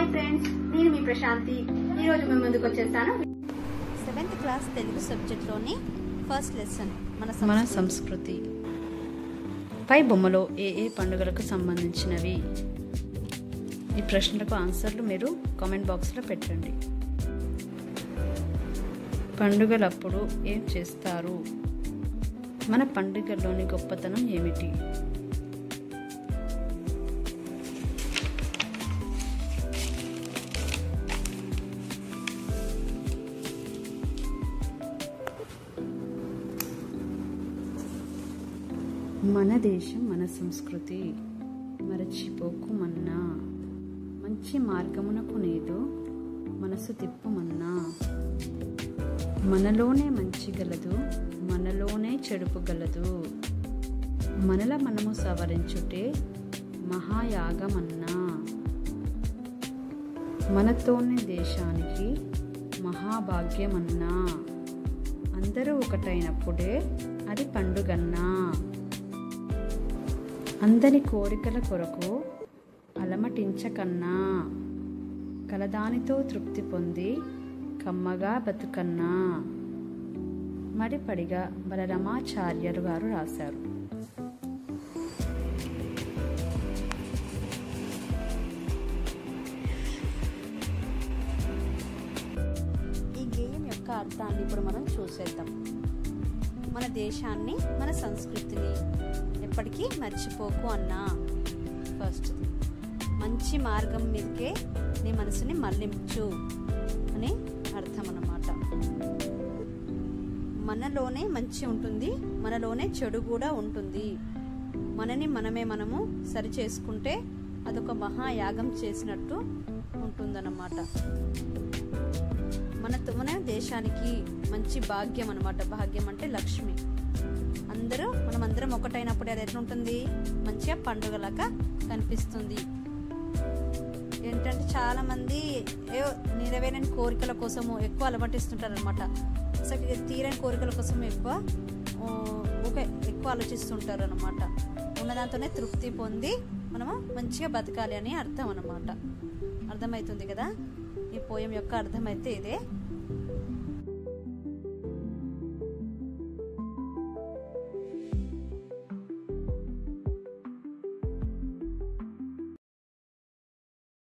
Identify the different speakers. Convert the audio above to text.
Speaker 1: Hi friends, నేను మీ ప్రశాంతి. ఈరోజు మేము ముందుకు వచ్చేసాను
Speaker 2: 7th క్లాస్ తెలుగు సబ్జెక్ట్లోని ఫస్ట్ లెసన్ మన సంస్కృతి. పై బొమ్మలో ఏ ఏ పండుగలకు సంబంధించినవి? ఈ ప్రశ్నలకు ఆన్సర్లు మీరు కామెంట్ బాక్స్లో పెట్టండి. పండుగలప్పుడు ఏం చేస్తారు? మన పండుగల్లోని గొప్పతనం ఏమిటి? మన దేశం మన సంస్కృతి, మరచిపోకు మన్నా, మంచి మార్గమునకు నేదో మనసు తిప్పుమన్నా. మనలోనే మంచి గలదు, మనలోనే చెడుపు గలదు, మనల మనము సవరించుటే మహాయాగమన్నా. మనతోనే దేశానికి మహాభాగ్యమన్నా, అందరూ ఒకటైనప్పుడే అది పండుగన్నా. అందరి కోరికల కొరకు అలమటించకన్నా, కలదానితో తృప్తి పొంది కమ్మగా బతుకన్నా. మడిపడిగా బలరామాచార్యులు గారు రాశారు. ఈ గేయం యొక్క అర్థాన్ని ఇప్పుడు మనం చూసేద్దాం. మన దేశాన్ని, మన సంస్కృతిని ఎప్పటికీ మర్చిపోకు అన్నా. ఫస్ట్, మంచి మార్గం మీదకే నీ మనసుని మళ్లించు అని అర్థం అన్నమాట. మనలోనే మంచి ఉంటుంది, మనలోనే చెడు కూడా ఉంటుంది. మనని మనము సరి చేసుకుంటే అదొక మహాయాగం చేసినట్టు ఉంటుందన్నమాట. మన దేశానికి మంచి భాగ్యం అన్నమాట. భాగ్యం అంటే లక్ష్మి. మనమందరం ఒకటైనప్పుడు అది ఎట్లా ఉంటుంది? మంచిగా పండుగలాగా కనిపిస్తుంది. ఏంటంటే చాలా మంది నెరవేరని కోరికల కోసము ఎక్కువ అలమటిస్తుంటారు అనమాట. అసలు తీరని కోరికల కోసం ఎక్కువ ఆలోచిస్తుంటారు అనమాట. ఉన్నదాంతోనే తృప్తి పొంది మనము మంచిగా బతకాలి అని అర్థం అన్నమాట. అర్థమవుతుంది కదా? ఈ పోయం యొక్క అర్థం అయితే ఇదే.